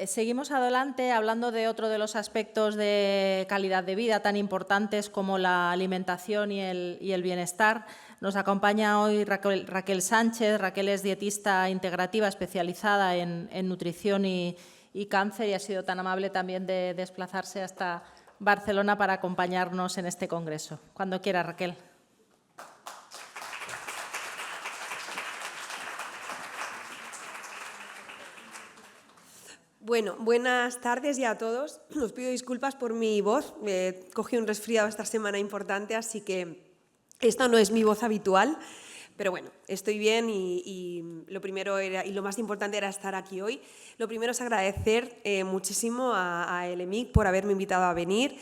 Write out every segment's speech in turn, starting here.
Seguimos adelante hablando de otro de los aspectos de calidad de vida tan importantes como la alimentación y el bienestar. Nos acompaña hoy Raquel Sánchez. Raquel es dietista integrativa especializada en nutrición y cáncer y ha sido tan amable también de desplazarse hasta Barcelona para acompañarnos en este congreso. Cuando quiera, Raquel. Bueno, buenas tardes ya a todos. Os pido disculpas por mi voz. Cogí un resfriado esta semana importante, así que esta no es mi voz habitual. Pero bueno, estoy bien y lo primero era, y lo más importante era estar aquí hoy. Lo primero es agradecer muchísimo a LMIC por haberme invitado a venir.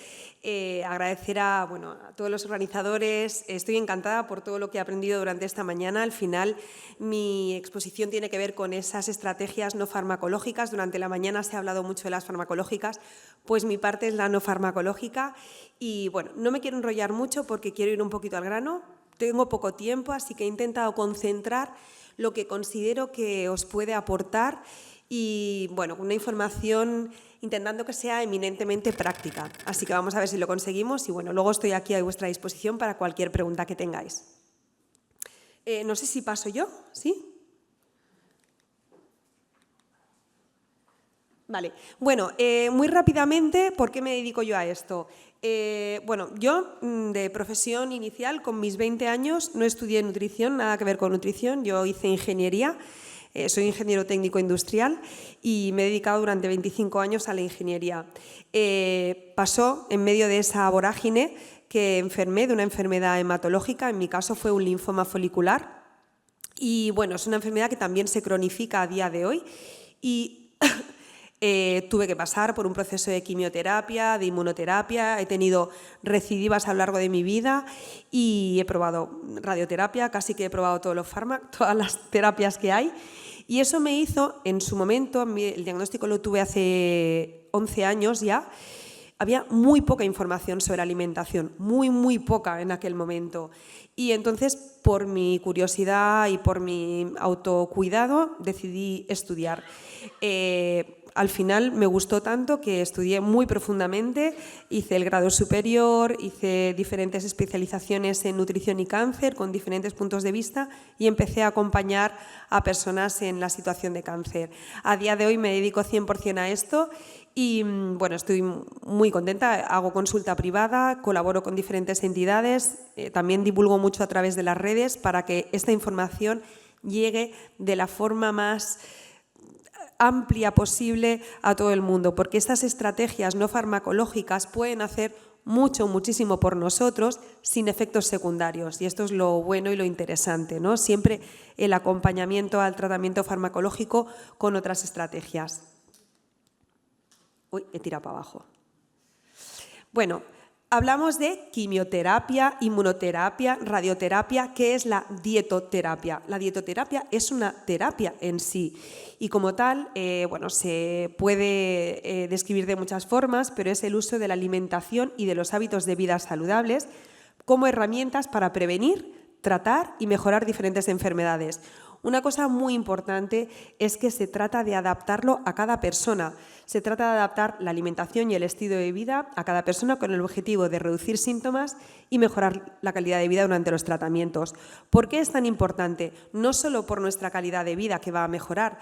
Agradecer a todos los organizadores. Estoy encantada por todo lo que he aprendido durante esta mañana. Al final, mi exposición tiene que ver con esas estrategias no farmacológicas. Durante la mañana se ha hablado mucho de las farmacológicas, pues mi parte es la no farmacológica. Y bueno, no me quiero enrollar mucho porque quiero ir un poquito al grano. Tengo poco tiempo, así que he intentado concentrar lo que considero que os puede aportar y, bueno, una información intentando que sea eminentemente práctica. Así que vamos a ver si lo conseguimos y, bueno, luego estoy aquí a vuestra disposición para cualquier pregunta que tengáis. No sé si paso yo, ¿sí? Vale. Bueno, muy rápidamente, ¿por qué me dedico yo a esto? Bueno, yo de profesión inicial, con mis 20 años, no estudié nutrición, nada que ver con nutrición, yo hice ingeniería, soy ingeniero técnico industrial y me he dedicado durante 25 años a la ingeniería. Pasó en medio de esa vorágine que enfermé de una enfermedad hematológica, en mi caso fue un linfoma folicular y bueno, es una enfermedad que también se cronifica a día de hoy y tuve que pasar por un proceso de quimioterapia, de inmunoterapia, he tenido recidivas a lo largo de mi vida y he probado radioterapia, casi que he probado todos los fármacos, todas las terapias que hay y eso me hizo, en su momento, el diagnóstico lo tuve hace 11 años ya, había muy poca información sobre alimentación, muy poca en aquel momento. Y entonces, por mi curiosidad y por mi autocuidado, decidí estudiar. Al final me gustó tanto que estudié muy profundamente, hice el grado superior, hice diferentes especializaciones en nutrición y cáncer con diferentes puntos de vista y empecé a acompañar a personas en la situación de cáncer. A día de hoy me dedico 100% a esto y bueno, estoy muy contenta, hago consulta privada, colaboro con diferentes entidades, también divulgo mucho a través de las redes para que esta información llegue de la forma más amplia posible a todo el mundo, porque estas estrategias no farmacológicas pueden hacer muchísimo por nosotros sin efectos secundarios y esto es lo bueno y lo interesante, ¿no? Siempre el acompañamiento al tratamiento farmacológico con otras estrategias. Uy, he tirado para abajo. Bueno, hablamos de quimioterapia, inmunoterapia, radioterapia. ¿Qué es la dietoterapia? La dietoterapia es una terapia en sí y como tal, bueno, se puede describir de muchas formas, pero es el uso de la alimentación y de los hábitos de vida saludables como herramientas para prevenir, tratar y mejorar diferentes enfermedades. Una cosa muy importante es que se trata de adaptarlo a cada persona. Se trata de adaptar la alimentación y el estilo de vida a cada persona con el objetivo de reducir síntomas y mejorar la calidad de vida durante los tratamientos. ¿Por qué es tan importante? No solo por nuestra calidad de vida, que va a mejorar,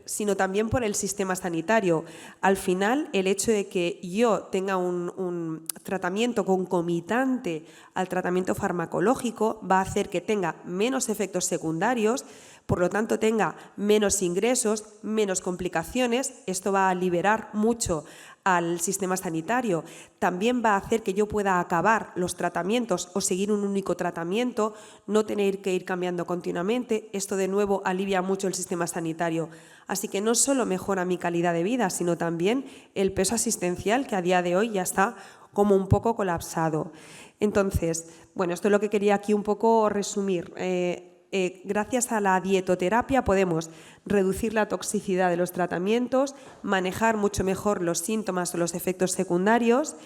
sino también por el sistema sanitario. Al final, el hecho de que yo tenga un tratamiento concomitante al tratamiento farmacológico va a hacer que tenga menos efectos secundarios, por lo tanto tenga menos ingresos, menos complicaciones. Esto va a liberar mucho al sistema sanitario. También va a hacer que yo pueda acabar los tratamientos o seguir un único tratamiento, no tener que ir cambiando continuamente. Esto de nuevo alivia mucho el sistema sanitario. Así que no solo mejora mi calidad de vida, sino también el peso asistencial que a día de hoy ya está como un poco colapsado. Entonces, bueno, esto es lo que quería aquí un poco resumir. Gracias a la dietoterapia podemos reducir la toxicidad de los tratamientos, manejar mucho mejor los síntomas o los efectos secundarios.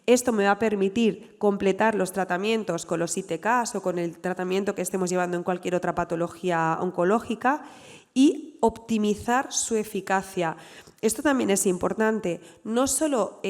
Esto me va a permitir completar los tratamientos con los ITKs o con el tratamiento que estemos llevando en cualquier otra patología oncológica y optimizar su eficacia. Esto también es importante. No solo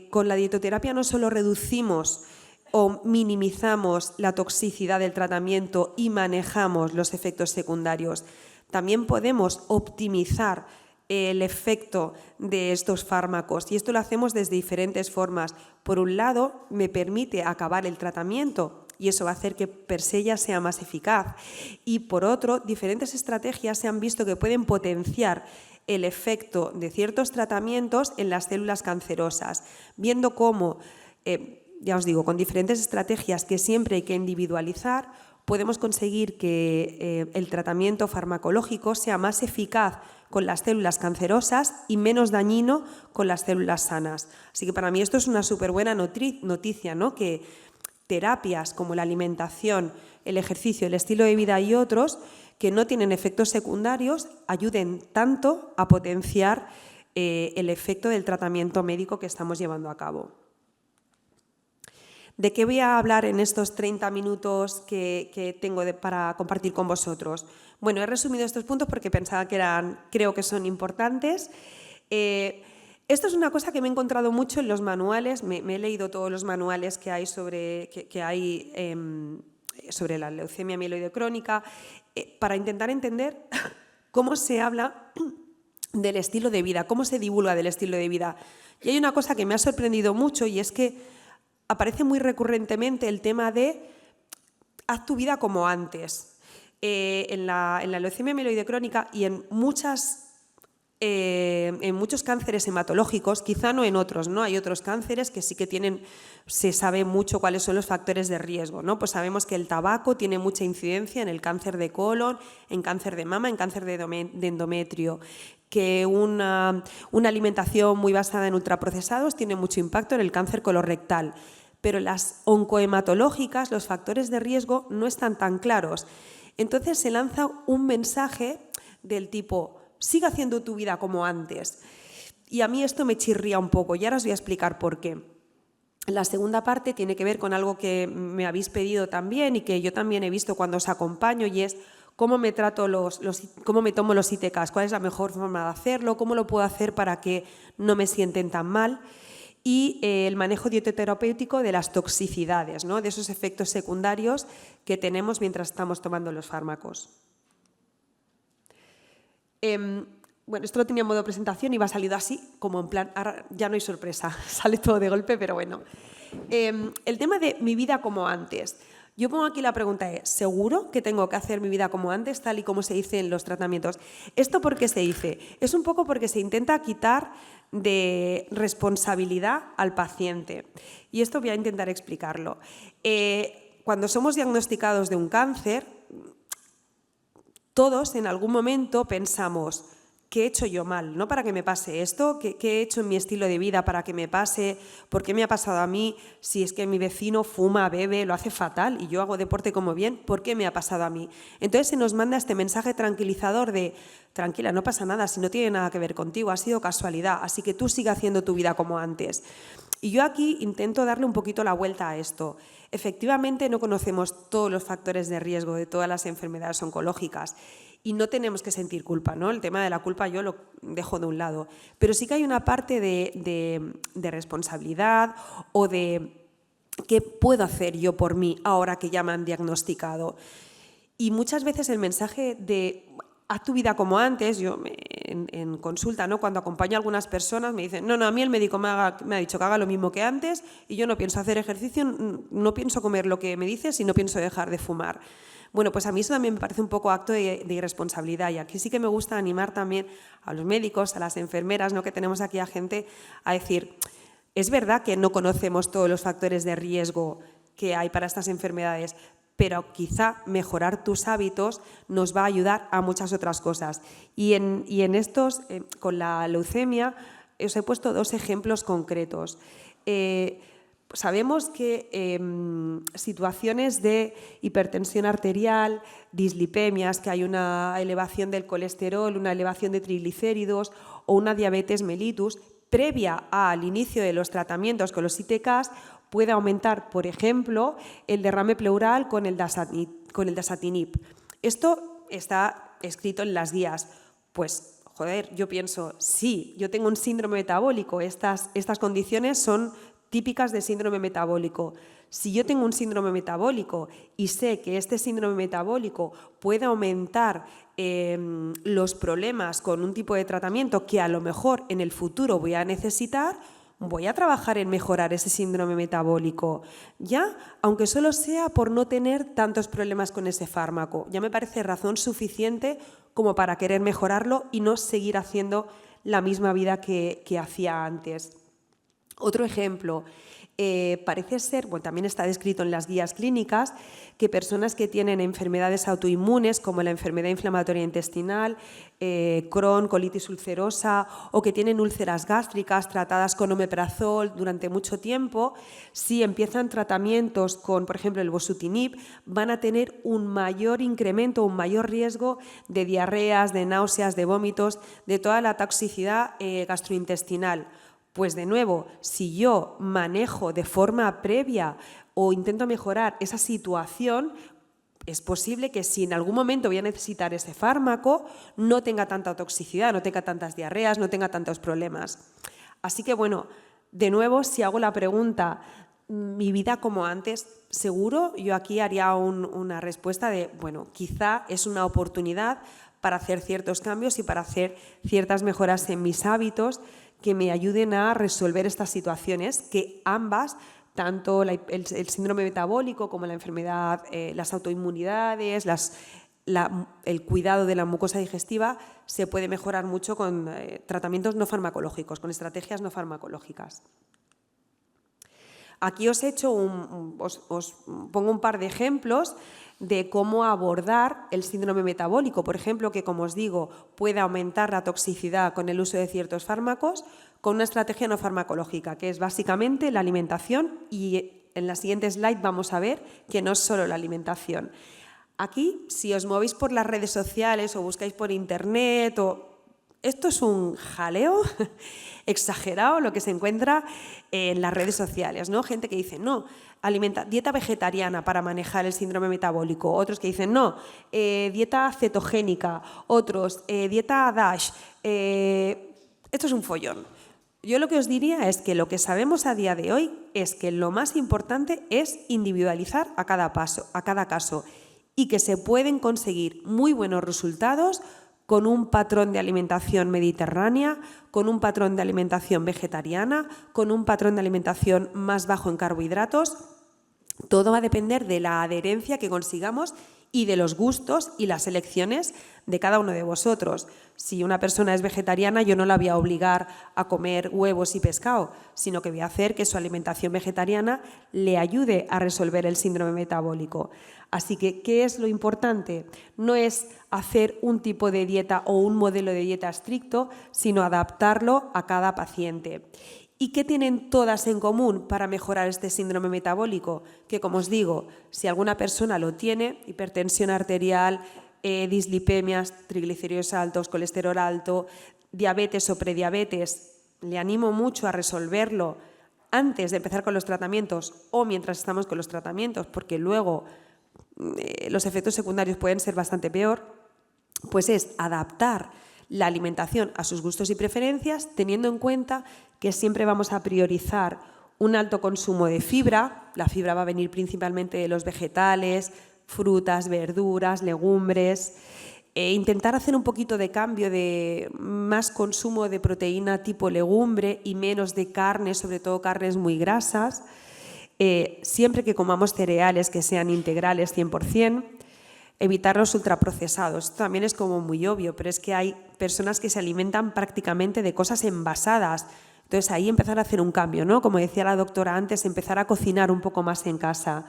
con la dietoterapia no solo reducimos o minimizamos la toxicidad del tratamiento y manejamos los efectos secundarios, también podemos optimizar el efecto de estos fármacos y esto lo hacemos desde diferentes formas. Por un lado, me permite acabar el tratamiento y eso va a hacer que per se ya sea más eficaz. Y por otro, diferentes estrategias se han visto que pueden potenciar el efecto de ciertos tratamientos en las células cancerosas, viendo cómo, ya os digo, con diferentes estrategias que siempre hay que individualizar, podemos conseguir que el tratamiento farmacológico sea más eficaz con las células cancerosas y menos dañino con las células sanas. Así que para mí esto es una súper buena noticia, ¿no? Que terapias como la alimentación, el ejercicio, el estilo de vida y otros que no tienen efectos secundarios ayuden tanto a potenciar el efecto del tratamiento médico que estamos llevando a cabo. ¿De qué voy a hablar en estos 30 minutos que tengo para compartir con vosotros? Bueno, he resumido estos puntos porque pensaba que creo que son importantes. Esto es una cosa que me he encontrado mucho en los manuales, me he leído todos los manuales que hay sobre la leucemia mieloide crónica, para intentar entender cómo se habla del estilo de vida, cómo se divulga del estilo de vida. Y hay una cosa que me ha sorprendido mucho y es que aparece muy recurrentemente el tema de haz tu vida como antes. En la leucemia mieloide crónica y en muchos cánceres hematológicos, quizá no en otros, ¿no? Hay otros cánceres que sí que se sabe mucho cuáles son los factores de riesgo, ¿no? Pues sabemos que el tabaco tiene mucha incidencia en el cáncer de colon, en cáncer de mama, en cáncer de endometrio, que una alimentación muy basada en ultraprocesados tiene mucho impacto en el cáncer colorectal, pero las oncohematológicas, los factores de riesgo no están tan claros. Entonces se lanza un mensaje del tipo sigue haciendo tu vida como antes. Y a mí esto me chirría un poco y ahora os voy a explicar por qué. La segunda parte tiene que ver con algo que me habéis pedido también y que yo también he visto cuando os acompaño y es cómo me cómo me tomo los ITKs, cuál es la mejor forma de hacerlo, cómo lo puedo hacer para que no me sienten tan mal. Y el manejo dietoterapéutico de las toxicidades, ¿no? De esos efectos secundarios que tenemos mientras estamos tomando los fármacos. Bueno, esto lo tenía en modo presentación y va salido así, como en plan, ahora ya no hay sorpresa, sale todo de golpe, pero bueno. El tema de mi vida como antes. Yo pongo aquí la pregunta, ¿seguro que tengo que hacer mi vida como antes, tal y como se dice en los tratamientos? ¿Esto por qué se dice? Es un poco porque se intenta quitar de responsabilidad al paciente. Y esto voy a intentar explicarlo. Cuando somos diagnosticados de un cáncer, todos en algún momento pensamos, ¿qué he hecho yo mal? ¿No? Para que me pase esto, ¿qué he hecho en mi estilo de vida para que me pase? ¿Por qué me ha pasado a mí? Si es que mi vecino fuma, bebe, lo hace fatal y yo hago deporte como bien, ¿por qué me ha pasado a mí? Entonces se nos manda este mensaje tranquilizador de tranquila, no pasa nada, si no tiene nada que ver contigo, ha sido casualidad, así que tú sigue haciendo tu vida como antes. Y yo aquí intento darle un poquito la vuelta a esto. Efectivamente no conocemos todos los factores de riesgo de todas las enfermedades oncológicas y no tenemos que sentir culpa, ¿no? El tema de la culpa yo lo dejo de un lado, pero sí que hay una parte de responsabilidad o de qué puedo hacer yo por mí ahora que ya me han diagnosticado. Y muchas veces el mensaje de haz tu vida como antes, yo en consulta, ¿no? Cuando acompaño a algunas personas me dicen, no, a mí el médico me ha dicho que haga lo mismo que antes y yo no pienso hacer ejercicio, no pienso comer lo que me dices y no pienso dejar de fumar. Bueno, pues a mí eso también me parece un poco acto de irresponsabilidad y aquí sí que me gusta animar también a los médicos, a las enfermeras, ¿no? Que tenemos aquí a gente a decir, es verdad que no conocemos todos los factores de riesgo que hay para estas enfermedades, pero quizá mejorar tus hábitos nos va a ayudar a muchas otras cosas. Y en estos, con la leucemia, os he puesto dos ejemplos concretos. Sabemos que situaciones de hipertensión arterial, dislipemias, que hay una elevación del colesterol, una elevación de triglicéridos o una diabetes mellitus, previa al inicio de los tratamientos con los ITKs, puede aumentar, por ejemplo, el derrame pleural con el dasatinib. Esto está escrito en las guías. Pues, joder, yo pienso, sí, yo tengo un síndrome metabólico, estas condiciones son típicas de síndrome metabólico. Si yo tengo un síndrome metabólico y sé que este síndrome metabólico puede aumentar los problemas con un tipo de tratamiento que a lo mejor en el futuro voy a necesitar, voy a trabajar en mejorar ese síndrome metabólico, ya, aunque solo sea por no tener tantos problemas con ese fármaco. Ya me parece razón suficiente como para querer mejorarlo y no seguir haciendo la misma vida que hacía antes. Otro ejemplo, parece ser, bueno, también está descrito en las guías clínicas, que personas que tienen enfermedades autoinmunes como la enfermedad inflamatoria intestinal, Crohn, colitis ulcerosa o que tienen úlceras gástricas tratadas con omeprazol durante mucho tiempo, si empiezan tratamientos con, por ejemplo, el bosutinib, van a tener un mayor incremento, un mayor riesgo de diarreas, de náuseas, de vómitos, de toda la toxicidad gastrointestinal. Pues de nuevo, si yo manejo de forma previa o intento mejorar esa situación, es posible que si en algún momento voy a necesitar ese fármaco, no tenga tanta toxicidad, no tenga tantas diarreas, no tenga tantos problemas. Así que bueno, de nuevo, si hago la pregunta, ¿mi vida como antes? Seguro yo aquí haría una respuesta de, bueno, quizá es una oportunidad para hacer ciertos cambios y para hacer ciertas mejoras en mis hábitos que me ayuden a resolver estas situaciones que ambas, tanto el síndrome metabólico como la enfermedad, las autoinmunidades, el cuidado de la mucosa digestiva, se puede mejorar mucho con tratamientos no farmacológicos, con estrategias no farmacológicas. Aquí os pongo un par de ejemplos de cómo abordar el síndrome metabólico, por ejemplo, que como os digo puede aumentar la toxicidad con el uso de ciertos fármacos con una estrategia no farmacológica, que es básicamente la alimentación, y en la siguiente slide vamos a ver que no es solo la alimentación. Aquí, si os movéis por las redes sociales o buscáis por internet, esto es un jaleo exagerado lo que se encuentra en las redes sociales, ¿no? Gente que dice, no, dieta vegetariana para manejar el síndrome metabólico, otros que dicen, no, dieta cetogénica, otros, dieta DASH. Esto es un follón. Yo lo que os diría es que lo que sabemos a día de hoy es que lo más importante es individualizar a cada caso y que se pueden conseguir muy buenos resultados con un patrón de alimentación mediterránea, con un patrón de alimentación vegetariana, con un patrón de alimentación más bajo en carbohidratos. Todo va a depender de la adherencia que consigamos y de los gustos y las elecciones de cada uno de vosotros. Si una persona es vegetariana, yo no la voy a obligar a comer huevos y pescado, sino que voy a hacer que su alimentación vegetariana le ayude a resolver el síndrome metabólico. Así que, ¿qué es lo importante? No es hacer un tipo de dieta o un modelo de dieta estricto, sino adaptarlo a cada paciente. ¿Y qué tienen todas en común para mejorar este síndrome metabólico? Que, como os digo, si alguna persona lo tiene, hipertensión arterial, dislipemias, triglicéridos altos, colesterol alto, diabetes o prediabetes, le animo mucho a resolverlo antes de empezar con los tratamientos o mientras estamos con los tratamientos, porque luego los efectos secundarios pueden ser bastante peor, pues es adaptar la alimentación a sus gustos y preferencias, teniendo en cuenta que siempre vamos a priorizar un alto consumo de fibra. La fibra va a venir principalmente de los vegetales, frutas, verduras, legumbres. Intentar hacer un poquito de cambio de más consumo de proteína tipo legumbre y menos de carne, sobre todo carnes muy grasas. Siempre que comamos cereales que sean integrales 100%, evitar los ultraprocesados. Esto también es como muy obvio, pero es que hay personas que se alimentan prácticamente de cosas envasadas. Entonces ahí empezar a hacer un cambio, ¿no? Como decía la doctora antes, empezar a cocinar un poco más en casa.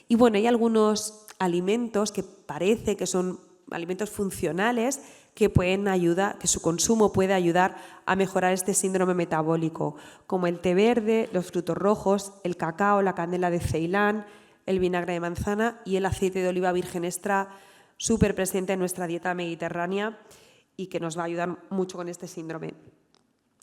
Y bueno, hay algunos alimentos que parece que son alimentos funcionales que pueden ayudar, que su consumo puede ayudar a mejorar este síndrome metabólico, como el té verde, los frutos rojos, el cacao, la canela de Ceilán, el vinagre de manzana y el aceite de oliva virgen extra, súper presente en nuestra dieta mediterránea y que nos va a ayudar mucho con este síndrome.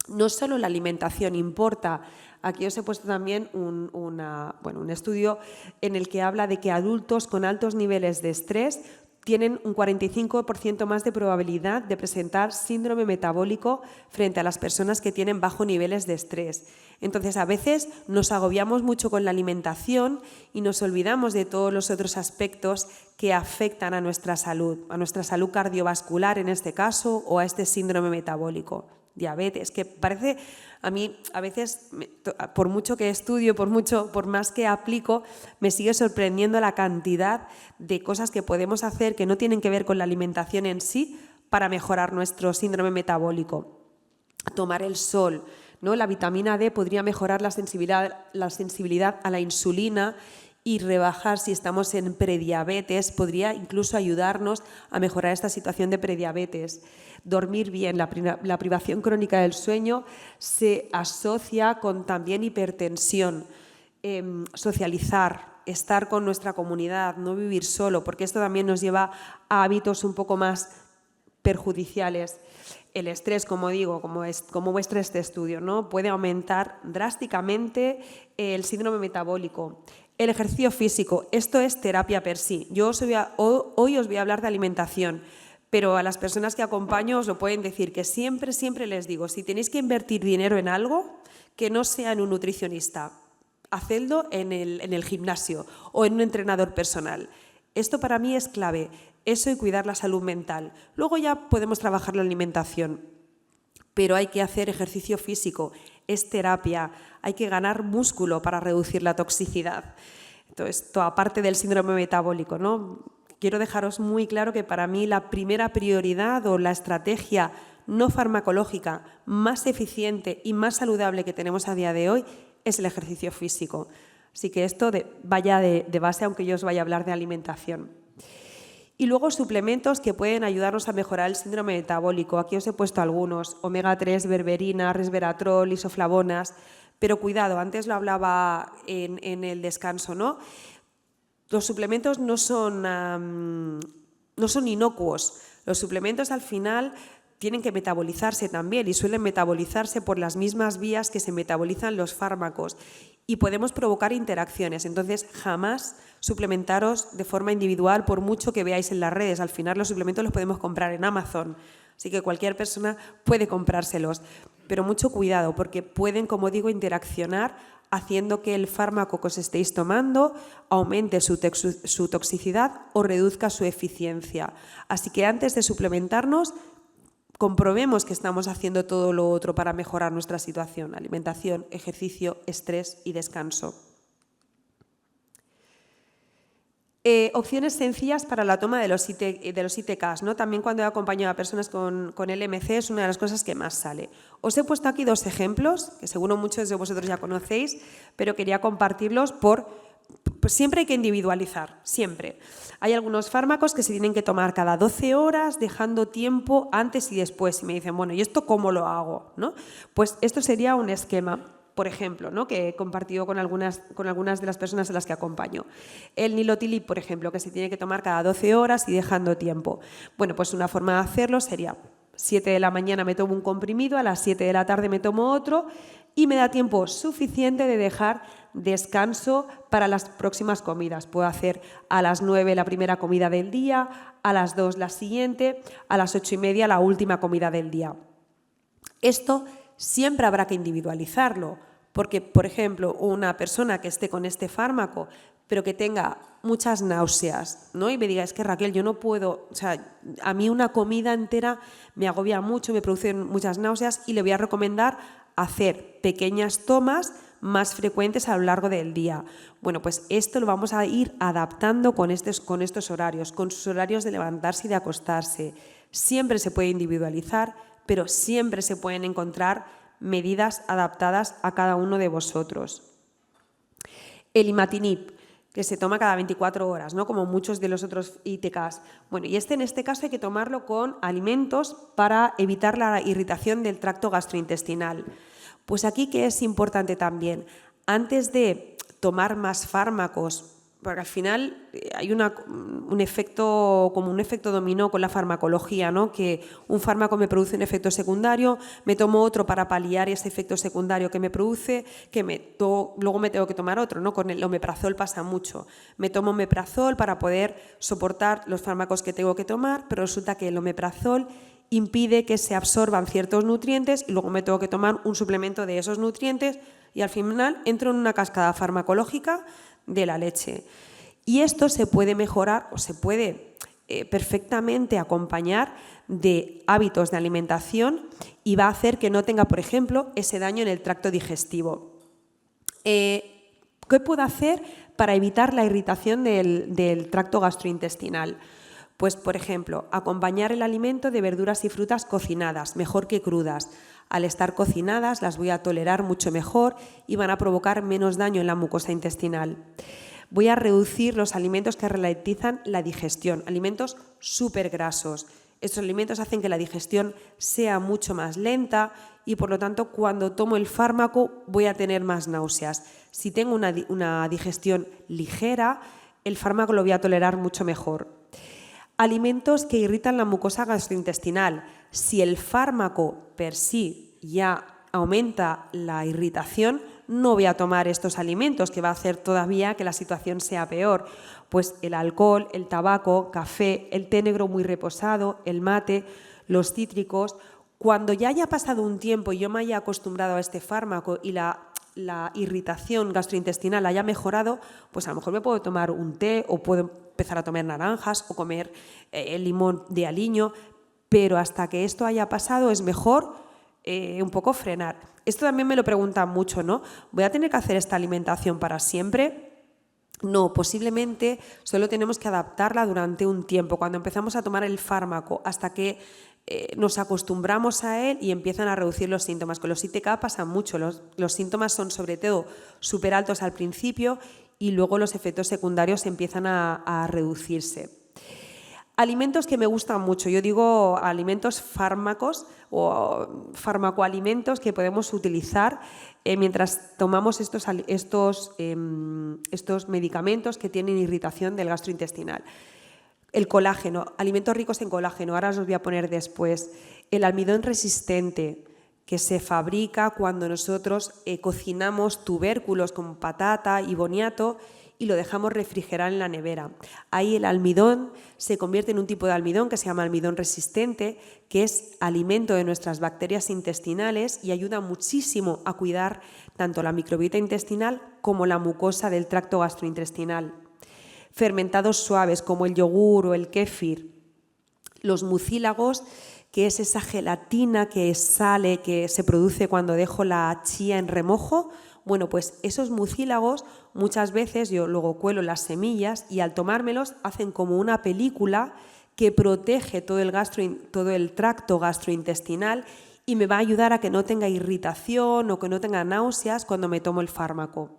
No solo la alimentación importa. Aquí os he puesto también un estudio en el que habla de que adultos con altos niveles de estrés tienen un 45% más de probabilidad de presentar síndrome metabólico frente a las personas que tienen bajos niveles de estrés. Entonces, a veces nos agobiamos mucho con la alimentación y nos olvidamos de todos los otros aspectos que afectan a nuestra salud cardiovascular en este caso, o a este síndrome metabólico. Diabetes, que parece, a mí a veces, por mucho que estudio, por más que aplico, me sigue sorprendiendo la cantidad de cosas que podemos hacer que no tienen que ver con la alimentación en sí para mejorar nuestro síndrome metabólico. Tomar el sol, ¿no? La vitamina D podría mejorar la sensibilidad a la insulina y rebajar, si estamos en prediabetes, podría incluso ayudarnos a mejorar esta situación de prediabetes. Dormir bien, la privación crónica del sueño se asocia con también hipertensión. Socializar, estar con nuestra comunidad, no vivir solo, porque esto también nos lleva a hábitos un poco más perjudiciales. El estrés, como digo, como muestra este estudio, ¿no? Puede aumentar drásticamente el síndrome metabólico. El ejercicio físico, esto es terapia per sí. Yo hoy os voy a hablar de alimentación, pero a las personas que acompaño os lo pueden decir, que siempre les digo, si tenéis que invertir dinero en algo, que no sea en un nutricionista, hacedlo en el gimnasio o en un entrenador personal. Esto para mí es clave, eso y cuidar la salud mental. Luego ya podemos trabajar la alimentación, pero hay que hacer ejercicio físico, es terapia, hay que ganar músculo para reducir la toxicidad. Entonces, esto aparte del síndrome metabólico, ¿no? Quiero dejaros muy claro que para mí la primera prioridad o la estrategia no farmacológica más eficiente y más saludable que tenemos a día de hoy es el ejercicio físico. Así que esto vaya de base, aunque yo os vaya a hablar de alimentación. Y luego suplementos que pueden ayudarnos a mejorar el síndrome metabólico. Aquí os he puesto algunos: omega 3, berberina, resveratrol, isoflavonas. Pero cuidado, antes lo hablaba en el descanso, ¿no? Los suplementos no son inocuos. Los suplementos al final tienen que metabolizarse también y suelen metabolizarse por las mismas vías que se metabolizan los fármacos y podemos provocar interacciones. Entonces, jamás suplementaros de forma individual por mucho que veáis en las redes. Al final los suplementos los podemos comprar en Amazon, así que cualquier persona puede comprárselos. Pero mucho cuidado porque pueden, como digo, interaccionar haciendo que el fármaco que os estéis tomando aumente su toxicidad o reduzca su eficiencia. Así que antes de suplementarnos, comprobemos que estamos haciendo todo lo otro para mejorar nuestra situación: alimentación, ejercicio, estrés y descanso. Opciones sencillas para la toma de los ITKs, ¿no? También cuando he acompañado a personas con LMC es una de las cosas que más sale. Os he puesto aquí dos ejemplos, que seguro muchos de vosotros ya conocéis, pero quería compartirlos pues siempre hay que individualizar, siempre. Hay algunos fármacos que se tienen que tomar cada 12 horas, dejando tiempo antes y después. Y me dicen, bueno, ¿y esto cómo lo hago? ¿No? Pues esto sería un esquema, por ejemplo, ¿no? Que he compartido con algunas de las personas a las que acompaño. El nilotinib, por ejemplo, que se tiene que tomar cada 12 horas y dejando tiempo. Bueno, pues una forma de hacerlo sería 7 de la mañana me tomo un comprimido, a las 7 de la tarde me tomo otro y me da tiempo suficiente de dejar descanso para las próximas comidas. Puedo hacer a las 9 la primera comida del día, a las 2 la siguiente, a las 8:30 la última comida del día. Esto siempre habrá que individualizarlo, porque, por ejemplo, una persona que esté con este fármaco, pero que tenga muchas náuseas, ¿no? Y me diga, es que Raquel, yo no puedo, o sea, a mí una comida entera me agobia mucho, me produce muchas náuseas, y le voy a recomendar hacer pequeñas tomas más frecuentes a lo largo del día. Bueno, pues esto lo vamos a ir adaptando con estos horarios, con sus horarios de levantarse y de acostarse. Siempre se puede individualizar, pero siempre se pueden encontrar medidas adaptadas a cada uno de vosotros. El imatinib, que se toma cada 24 horas, ¿no? Como muchos de los otros ITKs. Bueno, y en este caso hay que tomarlo con alimentos para evitar la irritación del tracto gastrointestinal. Pues aquí, ¿qué es importante también? Antes de tomar más fármacos porque al final hay un efecto, como un efecto dominó con la farmacología, ¿no? Que un fármaco me produce un efecto secundario, me tomo otro para paliar ese efecto secundario que me produce, luego me tengo que tomar otro, ¿no? Con el omeprazol pasa mucho. Me tomo omeprazol para poder soportar los fármacos que tengo que tomar, pero resulta que el omeprazol impide que se absorban ciertos nutrientes y luego me tengo que tomar un suplemento de esos nutrientes y al final entro en una cascada farmacológica de la leche. Y esto se puede mejorar o se puede perfectamente acompañar de hábitos de alimentación y va a hacer que no tenga, por ejemplo, ese daño en el tracto digestivo. ¿Qué puedo hacer para evitar la irritación del tracto gastrointestinal? Pues, por ejemplo, acompañar el alimento de verduras y frutas cocinadas, mejor que crudas. Al estar cocinadas las voy a tolerar mucho mejor y van a provocar menos daño en la mucosa intestinal. Voy a reducir los alimentos que ralentizan la digestión, alimentos súper grasos. Estos alimentos hacen que la digestión sea mucho más lenta y, por lo tanto, cuando tomo el fármaco voy a tener más náuseas. Si tengo una digestión ligera, el fármaco lo voy a tolerar mucho mejor. Alimentos que irritan la mucosa gastrointestinal. Si el fármaco per sí ya aumenta la irritación, no voy a tomar estos alimentos, que va a hacer todavía que la situación sea peor. Pues el alcohol, el tabaco, café, el té negro muy reposado, el mate, los cítricos. Cuando ya haya pasado un tiempo y yo me haya acostumbrado a este fármaco y la irritación gastrointestinal haya mejorado, pues a lo mejor me puedo tomar un té o puedo empezar a tomar naranjas o comer el limón de aliño, pero hasta que esto haya pasado es mejor un poco frenar. Esto también me lo preguntan mucho, ¿no? ¿Voy a tener que hacer esta alimentación para siempre? No, posiblemente solo tenemos que adaptarla durante un tiempo, cuando empezamos a tomar el fármaco, hasta que nos acostumbramos a él y empiezan a reducir los síntomas. Con los ITK pasa mucho, los síntomas son sobre todo súper altos al principio y luego los efectos secundarios empiezan a reducirse. Alimentos que me gustan mucho, yo digo alimentos fármacos o farmacoalimentos que podemos utilizar mientras tomamos estos medicamentos que tienen irritación del gastrointestinal. El colágeno, alimentos ricos en colágeno, ahora os los voy a poner después. El almidón resistente, que se fabrica cuando nosotros cocinamos tubérculos con patata y boniato y lo dejamos refrigerar en la nevera. Ahí el almidón se convierte en un tipo de almidón que se llama almidón resistente, que es alimento de nuestras bacterias intestinales y ayuda muchísimo a cuidar tanto la microbiota intestinal como la mucosa del tracto gastrointestinal. Fermentados suaves como el yogur o el kéfir. Los mucílagos, que es esa gelatina que sale, que se produce cuando dejo la chía en remojo. Bueno, pues esos mucílagos muchas veces yo luego cuelo las semillas y al tomármelos hacen como una película que protege todo el tracto gastrointestinal y me va a ayudar a que no tenga irritación o que no tenga náuseas cuando me tomo el fármaco.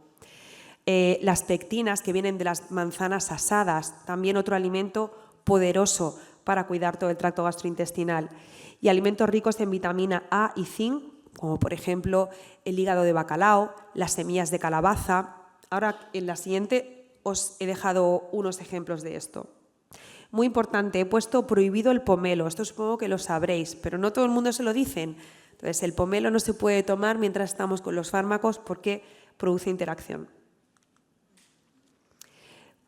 Las pectinas que vienen de las manzanas asadas, también otro alimento poderoso para cuidar todo el tracto gastrointestinal. Y alimentos ricos en vitamina A y zinc, como por ejemplo el hígado de bacalao, las semillas de calabaza. Ahora en la siguiente os he dejado unos ejemplos de esto. Muy importante, he puesto prohibido el pomelo, esto supongo que lo sabréis, pero no todo el mundo se lo dicen. Entonces el pomelo no se puede tomar mientras estamos con los fármacos porque produce interacción.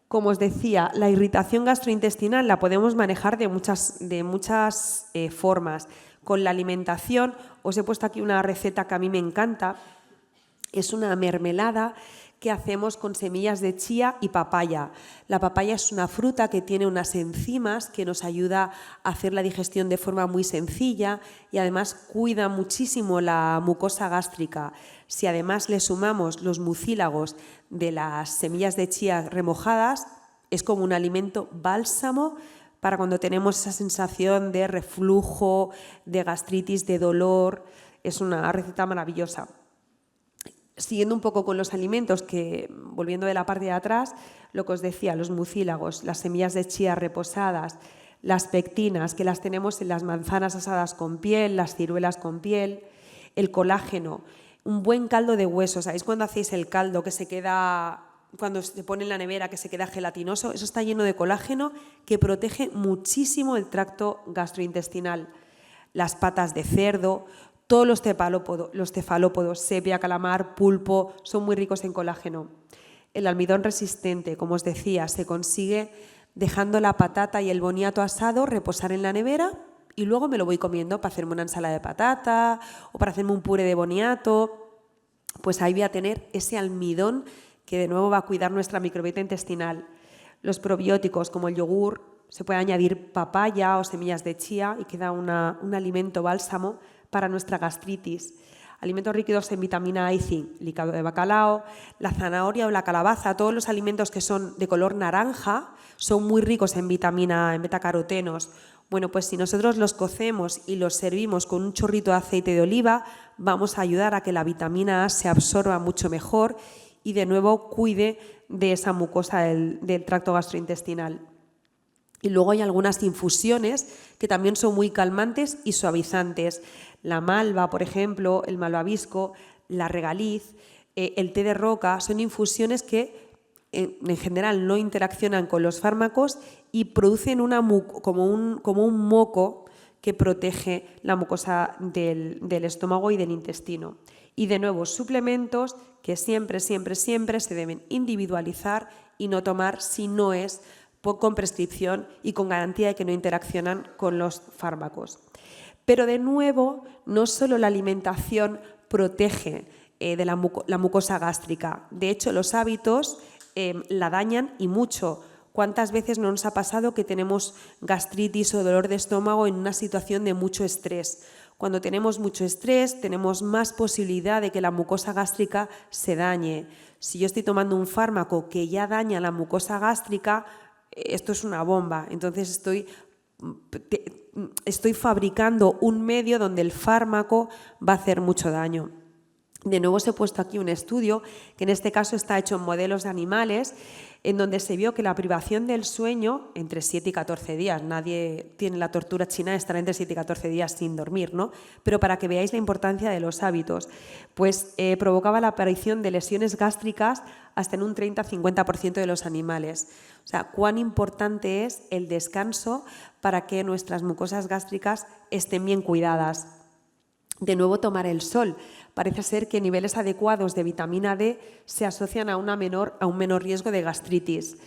Como os decía, la irritación gastrointestinal la podemos manejar de muchas formas. Con la alimentación, os he puesto aquí una receta que a mí me encanta. Es una mermelada que hacemos con semillas de chía y papaya. La papaya es una fruta que tiene unas enzimas que nos ayuda a hacer la digestión de forma muy sencilla y además cuida muchísimo la mucosa gástrica. Si además le sumamos los mucílagos de las semillas de chía remojadas, es como un alimento bálsamo para cuando tenemos esa sensación de reflujo, de gastritis, de dolor. Es una receta maravillosa. Siguiendo un poco con los alimentos, volviendo de la parte de atrás, lo que os decía, los mucílagos, las semillas de chía reposadas, las pectinas, que las tenemos en las manzanas asadas con piel, las ciruelas con piel, el colágeno, un buen caldo de hueso. ¿Sabéis cuando hacéis el caldo que se queda cuando se pone en la nevera que se queda gelatinoso, eso está lleno de colágeno que protege muchísimo el tracto gastrointestinal. Las patas de cerdo, todos los cefalópodos, sepia, calamar, pulpo, son muy ricos en colágeno. El almidón resistente, como os decía, se consigue dejando la patata y el boniato asado reposar en la nevera y luego me lo voy comiendo para hacerme una ensalada de patata o para hacerme un puré de boniato. Pues ahí voy a tener ese almidón que de nuevo va a cuidar nuestra microbiota intestinal. Los probióticos, como el yogur, se puede añadir papaya o semillas de chía y queda un alimento bálsamo para nuestra gastritis. Alimentos ricos en vitamina A y zinc, licado de bacalao, la zanahoria o la calabaza, todos los alimentos que son de color naranja son muy ricos en vitamina A, en betacarotenos. Bueno, pues si nosotros los cocemos y los servimos con un chorrito de aceite de oliva, vamos a ayudar a que la vitamina A se absorba mucho mejor y de nuevo cuide de esa mucosa del tracto gastrointestinal. Y luego hay algunas infusiones que también son muy calmantes y suavizantes. La malva, por ejemplo, el malvavisco, la regaliz, el té de roca, son infusiones que en general no interaccionan con los fármacos y producen como un moco que protege la mucosa del estómago y del intestino. Y de nuevo, suplementos que siempre se deben individualizar y no tomar si no es con prescripción y con garantía de que no interaccionan con los fármacos. Pero de nuevo, no solo la alimentación protege de la mucosa gástrica. De hecho, los hábitos la dañan y mucho. ¿Cuántas veces no nos ha pasado que tenemos gastritis o dolor de estómago en una situación de mucho estrés? Cuando tenemos mucho estrés, tenemos más posibilidad de que la mucosa gástrica se dañe. Si yo estoy tomando un fármaco que ya daña la mucosa gástrica, esto es una bomba. Entonces estoy fabricando un medio donde el fármaco va a hacer mucho daño. De nuevo os he puesto aquí un estudio que en este caso está hecho en modelos de animales en donde se vio que la privación del sueño entre 7 y 14 días, nadie tiene la tortura china de estar entre 7 y 14 días sin dormir, ¿no? Pero para que veáis la importancia de los hábitos, pues provocaba la aparición de lesiones gástricas hasta en un 30-50% de los animales. O sea, cuán importante es el descanso para que nuestras mucosas gástricas estén bien cuidadas. De nuevo, tomar el sol. Parece ser que niveles adecuados de vitamina D se asocian a un menor riesgo de gastritis.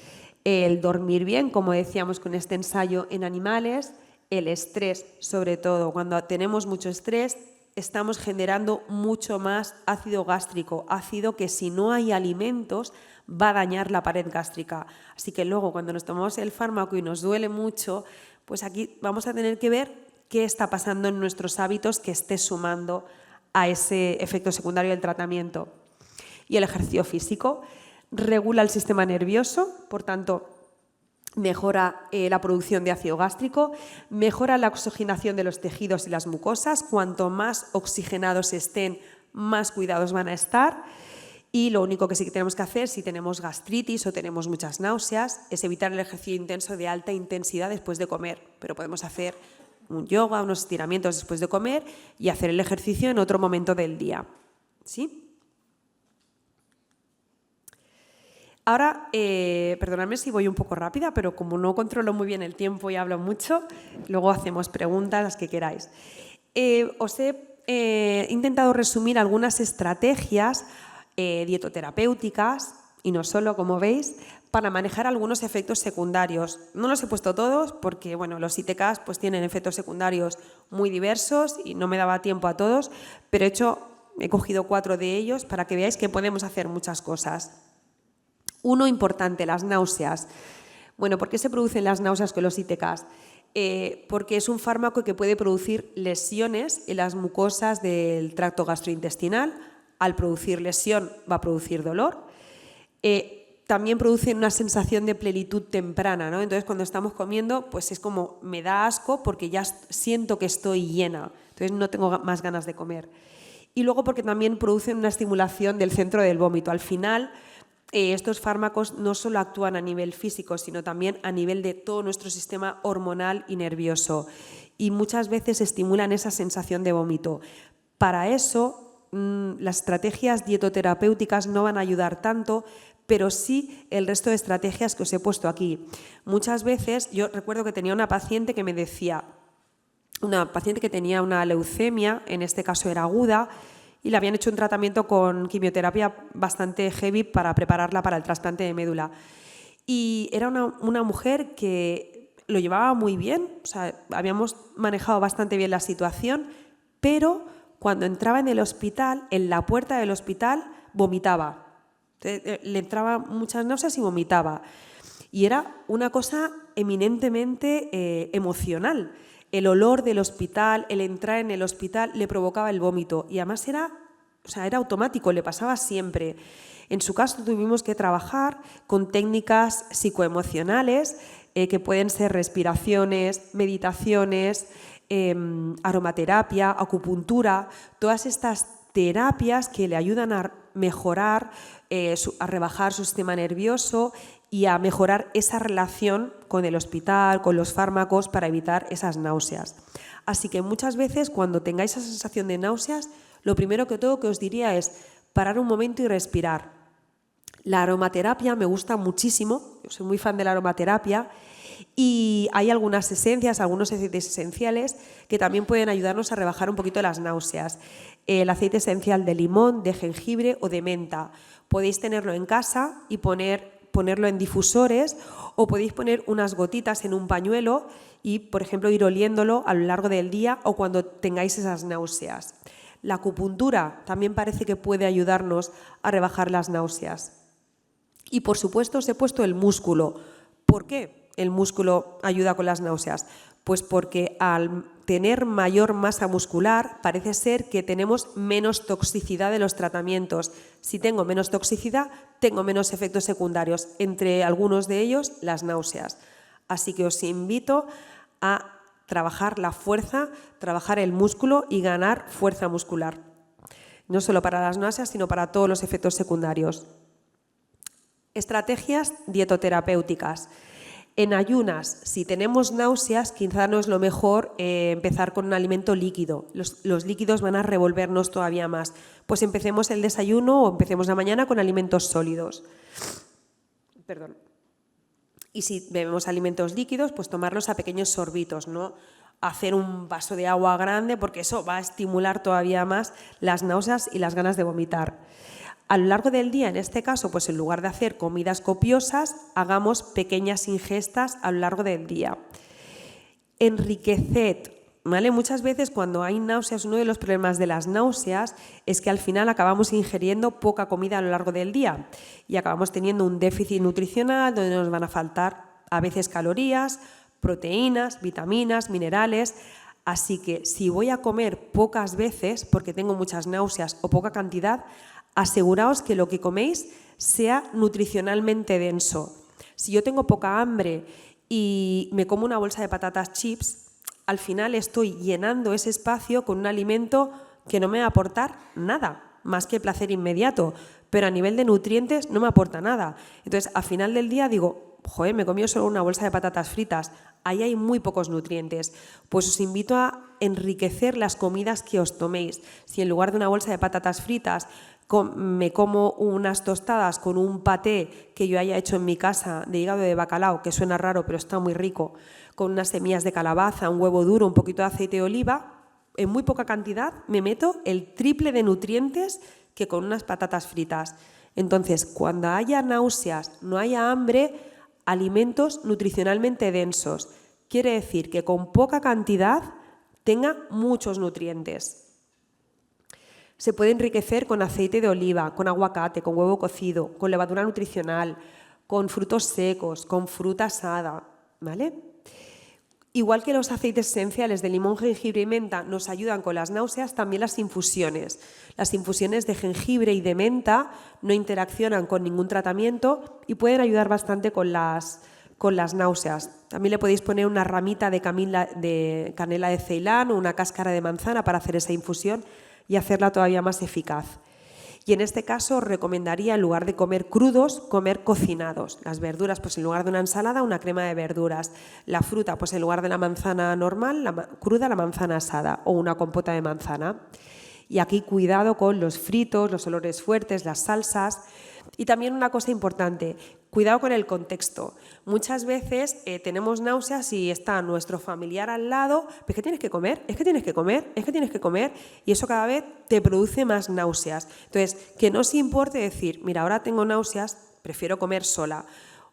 El dormir bien, como decíamos con este ensayo en animales, el estrés, sobre todo. Cuando tenemos mucho estrés, estamos generando mucho más ácido gástrico, ácido que si no hay alimentos va a dañar la pared gástrica. Así que luego cuando nos tomamos el fármaco y nos duele mucho, pues aquí vamos a tener que ver qué está pasando en nuestros hábitos que esté sumando a ese efecto secundario del tratamiento. Y el ejercicio físico regula el sistema nervioso, por tanto, mejora la producción de ácido gástrico, mejora la oxigenación de los tejidos y las mucosas. Cuanto más oxigenados estén, más cuidados van a estar. Y lo único que sí que tenemos que hacer si tenemos gastritis o tenemos muchas náuseas es evitar el ejercicio intenso de alta intensidad después de comer. Pero podemos hacer un yoga, unos estiramientos después de comer y hacer el ejercicio en otro momento del día. ¿Sí? Ahora, perdonadme si voy un poco rápida, pero como no controlo muy bien el tiempo y hablo mucho, luego hacemos preguntas, las que queráis. Os he intentado resumir algunas estrategias dietoterapéuticas, y no solo, como veis, para manejar algunos efectos secundarios. No los he puesto todos porque bueno, los ITKs pues, tienen efectos secundarios muy diversos y no me daba tiempo a todos, pero he cogido 4 de ellos para que veáis que podemos hacer muchas cosas. Uno importante, las náuseas. Bueno, ¿por qué se producen las náuseas con los ITKs? Porque es un fármaco que puede producir lesiones en las mucosas del tracto gastrointestinal. Al producir lesión va a producir dolor. También producen una sensación de plenitud temprana, ¿no? Entonces, cuando estamos comiendo, pues es como me da asco porque ya siento que estoy llena, entonces no tengo más ganas de comer. Y luego porque también producen una estimulación del centro del vómito. Al final, estos fármacos no solo actúan a nivel físico, sino también a nivel de todo nuestro sistema hormonal y nervioso. Y muchas veces estimulan esa sensación de vómito. Para eso, las estrategias dietoterapéuticas no van a ayudar tanto, pero sí el resto de estrategias que os he puesto aquí. Muchas veces, yo recuerdo que tenía una paciente que me decía, una paciente que tenía una leucemia, en este caso era aguda, y le habían hecho un tratamiento con quimioterapia bastante heavy para prepararla para el trasplante de médula. Y era una mujer que lo llevaba muy bien, o sea, habíamos manejado bastante bien la situación, pero cuando entraba en el hospital, en la puerta del hospital, vomitaba. Le entraban muchas náuseas y vomitaba. Y era una cosa eminentemente emocional. El olor del hospital, el entrar en el hospital le provocaba el vómito y además era automático, le pasaba siempre. En su caso tuvimos que trabajar con técnicas psicoemocionales que pueden ser respiraciones, meditaciones, aromaterapia, acupuntura, todas estas terapias que le ayudan a mejorar, a rebajar su sistema nervioso y a mejorar esa relación con el hospital, con los fármacos, para evitar esas náuseas. Así que muchas veces cuando tengáis esa sensación de náuseas, lo primero que todo que os diría es parar un momento y respirar. La aromaterapia me gusta muchísimo, yo soy muy fan de la aromaterapia, y hay algunas esencias, algunos aceites esenciales que también pueden ayudarnos a rebajar un poquito las náuseas. El aceite esencial de limón, de jengibre o de menta. Podéis tenerlo en casa y ponerlo en difusores, o podéis poner unas gotitas en un pañuelo y, por ejemplo, ir oliéndolo a lo largo del día o cuando tengáis esas náuseas. La acupuntura también parece que puede ayudarnos a rebajar las náuseas. Y, por supuesto, os he puesto el músculo. ¿Por qué el músculo ayuda con las náuseas? Pues porque al tener mayor masa muscular parece ser que tenemos menos toxicidad de los tratamientos. Si tengo menos toxicidad, tengo menos efectos secundarios, entre algunos de ellos las náuseas. Así que os invito a trabajar la fuerza, trabajar el músculo y ganar fuerza muscular. No solo para las náuseas, sino para todos los efectos secundarios. Estrategias dietoterapéuticas. En ayunas, si tenemos náuseas, quizá no es lo mejor empezar con un alimento líquido. Los líquidos van a revolvernos todavía más. Pues empecemos el desayuno o empecemos la mañana con alimentos sólidos. Perdón. Y si bebemos alimentos líquidos, pues tomarlos a pequeños sorbitos, no hacer un vaso de agua grande, porque eso va a estimular todavía más las náuseas y las ganas de vomitar. A lo largo del día, en este caso, pues en lugar de hacer comidas copiosas, hagamos pequeñas ingestas a lo largo del día. Enriqueced, ¿vale? Muchas veces cuando hay náuseas, uno de los problemas de las náuseas es que al final acabamos ingiriendo poca comida a lo largo del día y acabamos teniendo un déficit nutricional donde nos van a faltar a veces calorías, proteínas, vitaminas, minerales. Así que si voy a comer pocas veces porque tengo muchas náuseas o poca cantidad, aseguraos que lo que coméis sea nutricionalmente denso. Si yo tengo poca hambre y me como una bolsa de patatas chips, al final estoy llenando ese espacio con un alimento que no me va a aportar nada, más que placer inmediato, pero a nivel de nutrientes no me aporta nada. Entonces, al final del día digo, joder, me comí solo una bolsa de patatas fritas, ahí hay muy pocos nutrientes. Pues os invito a enriquecer las comidas que os toméis. Si en lugar de una bolsa de patatas fritas me como unas tostadas con un paté que yo haya hecho en mi casa de hígado de bacalao, que suena raro pero está muy rico, con unas semillas de calabaza, un huevo duro, un poquito de aceite de oliva, en muy poca cantidad me meto el triple de nutrientes que con unas patatas fritas. Entonces, cuando haya náuseas, no haya hambre, alimentos nutricionalmente densos. Quiere decir que con poca cantidad tenga muchos nutrientes. Se puede enriquecer con aceite de oliva, con aguacate, con huevo cocido, con levadura nutricional, con frutos secos, con fruta asada, ¿vale? Igual que los aceites esenciales de limón, jengibre y menta nos ayudan con las náuseas, también las infusiones. Las infusiones de jengibre y de menta no interaccionan con ningún tratamiento y pueden ayudar bastante con las náuseas. También le podéis poner una ramita de canela de Ceilán o una cáscara de manzana para hacer esa infusión y hacerla todavía más eficaz. Y en este caso os recomendaría, en lugar de comer crudos, comer cocinados. Las verduras, pues en lugar de una ensalada, una crema de verduras. La fruta, pues en lugar de la manzana normal, cruda, la manzana asada o una compota de manzana. Y aquí cuidado con los fritos, los olores fuertes, las salsas. Y también una cosa importante, cuidado con el contexto. Muchas veces tenemos náuseas y está nuestro familiar al lado, es que tienes que comer, es que tienes que comer, es que tienes que comer, y eso cada vez te produce más náuseas. Entonces, que no se importe decir, mira, ahora tengo náuseas, prefiero comer sola,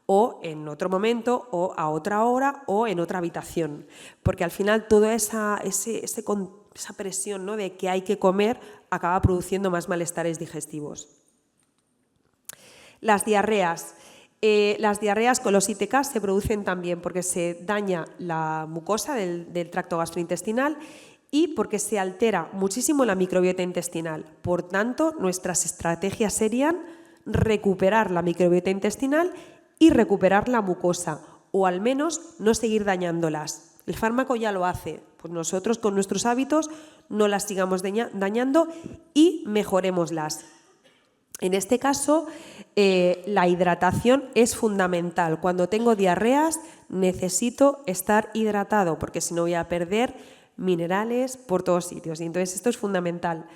o en otro momento, o a otra hora, o en otra habitación. Porque al final toda esa presión, ¿no?, de que hay que comer acaba produciendo más malestares digestivos. Las diarreas. Las diarreas con los ITK se producen también porque se daña la mucosa del tracto gastrointestinal y porque se altera muchísimo la microbiota intestinal. Por tanto, nuestras estrategias serían recuperar la microbiota intestinal y recuperar la mucosa, o al menos no seguir dañándolas. El fármaco ya lo hace, pues nosotros con nuestros hábitos no las sigamos dañando y mejorémoslas. En este caso, la hidratación es fundamental. Cuando tengo diarreas necesito estar hidratado porque si no voy a perder minerales por todos sitios. Y entonces esto es fundamental.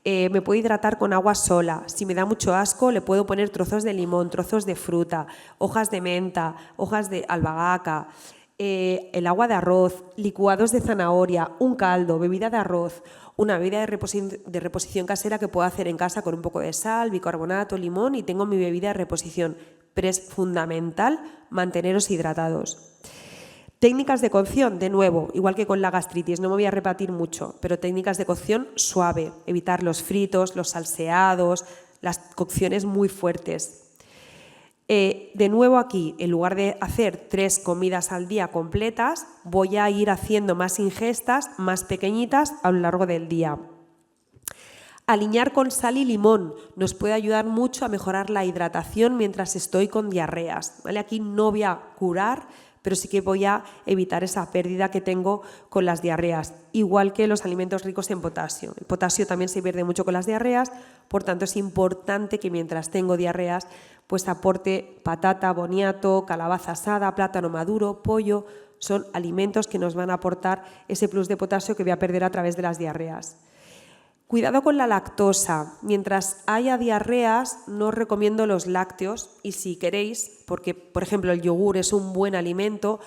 Me puedo hidratar con agua sola. Si me da mucho asco, le puedo poner trozos de limón, trozos de fruta, hojas de menta, hojas de albahaca, el agua de arroz, licuados de zanahoria, un caldo, bebida de arroz, una bebida de reposición casera que puedo hacer en casa con un poco de sal, bicarbonato, limón y tengo mi bebida de reposición. Pero es fundamental manteneros hidratados. Técnicas de cocción, de nuevo, igual que con la gastritis, no me voy a repetir mucho, pero técnicas de cocción suave, evitar los fritos, los salseados, las cocciones muy fuertes. De nuevo aquí, en lugar de hacer 3 comidas al día completas, voy a ir haciendo más ingestas, más pequeñitas a lo largo del día. Aliñar con sal y limón nos puede ayudar mucho a mejorar la hidratación mientras estoy con diarreas, ¿vale? Aquí no voy a curar, pero sí que voy a evitar esa pérdida que tengo con las diarreas, igual que los alimentos ricos en potasio. El potasio también se pierde mucho con las diarreas, por tanto es importante que mientras tengo diarreas pues aporte patata, boniato, calabaza asada, plátano maduro, pollo. Son alimentos que nos van a aportar ese plus de potasio que voy a perder a través de las diarreas. Cuidado con la lactosa. Mientras haya diarreas, no os recomiendo los lácteos y si queréis, porque por ejemplo el yogur es un buen alimento,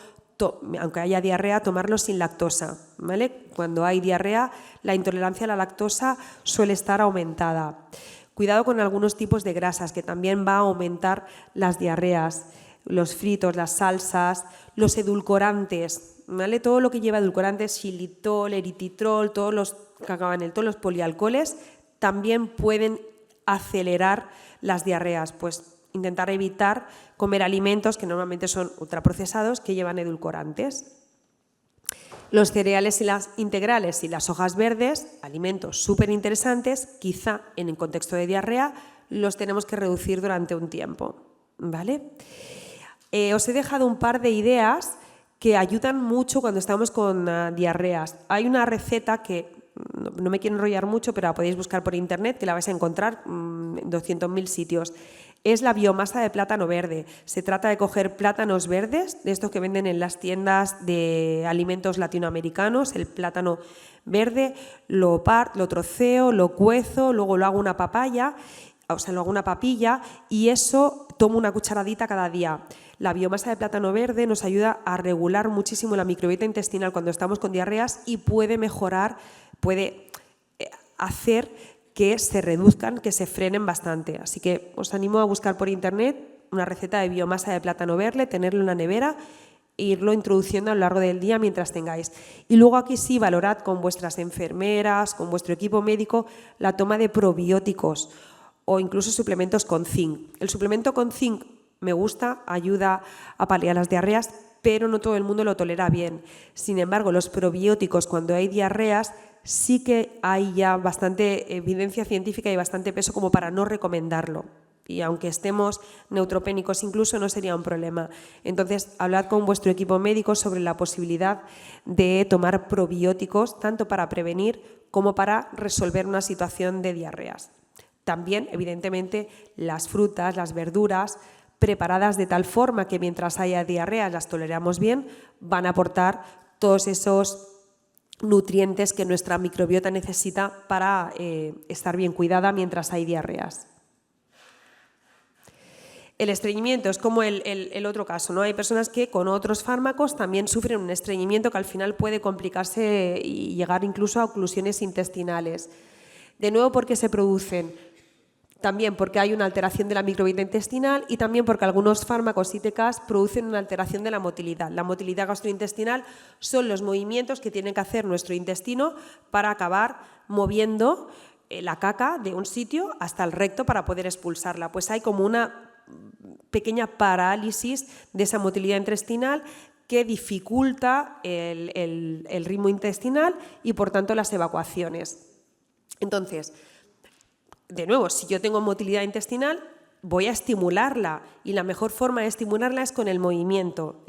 aunque haya diarrea, tomarlo sin lactosa, ¿vale? Cuando hay diarrea, la intolerancia a la lactosa suele estar aumentada. Cuidado con algunos tipos de grasas, que también va a aumentar las diarreas, los fritos, las salsas, los edulcorantes, ¿vale? Todo lo que lleva edulcorantes, xilitol, eritritol, todos los que acaban en todos los polialcoholes, también pueden acelerar las diarreas. Pues intentar evitar comer alimentos que normalmente son ultraprocesados que llevan edulcorantes. Los cereales y las integrales y las hojas verdes, alimentos súper interesantes, quizá en el contexto de diarrea los tenemos que reducir durante un tiempo, ¿vale? Os he dejado un par de ideas que ayudan mucho cuando estamos con diarreas. Hay una receta que no me quiero enrollar mucho, pero la podéis buscar por internet, que la vais a encontrar en 200.000 sitios. Es la biomasa de plátano verde. Se trata de coger plátanos verdes, de estos que venden en las tiendas de alimentos latinoamericanos, el plátano verde, lo troceo, lo cuezo, luego lo hago una papilla y eso tomo una cucharadita cada día. La biomasa de plátano verde nos ayuda a regular muchísimo la microbiota intestinal cuando estamos con diarreas y puede mejorar, puede hacer que se reduzcan, que se frenen bastante. Así que os animo a buscar por internet una receta de biomasa de plátano verde, tenerlo en la nevera e irlo introduciendo a lo largo del día mientras tengáis. Y luego aquí sí valorad con vuestras enfermeras, con vuestro equipo médico, la toma de probióticos o incluso suplementos con zinc. El suplemento con zinc me gusta, ayuda a paliar las diarreas, pero no todo el mundo lo tolera bien. Sin embargo, los probióticos cuando hay diarreas sí que hay ya bastante evidencia científica y bastante peso como para no recomendarlo. Y aunque estemos neutropénicos incluso, no sería un problema. Entonces, hablad con vuestro equipo médico sobre la posibilidad de tomar probióticos, tanto para prevenir como para resolver una situación de diarreas. También, evidentemente, las frutas, las verduras, preparadas de tal forma que mientras haya diarreas las toleramos bien, van a aportar todos esos nutrientes que nuestra microbiota necesita para estar bien cuidada mientras hay diarreas. El estreñimiento es como el otro caso, ¿no? Hay personas que con otros fármacos también sufren un estreñimiento que al final puede complicarse y llegar incluso a oclusiones intestinales. De nuevo, ¿por qué se producen? También porque hay una alteración de la microbiota intestinal y también porque algunos fármacos ITKs producen una alteración de la motilidad. La motilidad gastrointestinal son los movimientos que tiene que hacer nuestro intestino para acabar moviendo la caca de un sitio hasta el recto para poder expulsarla. Pues hay como una pequeña parálisis de esa motilidad intestinal que dificulta el ritmo intestinal y por tanto las evacuaciones. Entonces, de nuevo, si yo tengo motilidad intestinal, voy a estimularla y la mejor forma de estimularla es con el movimiento,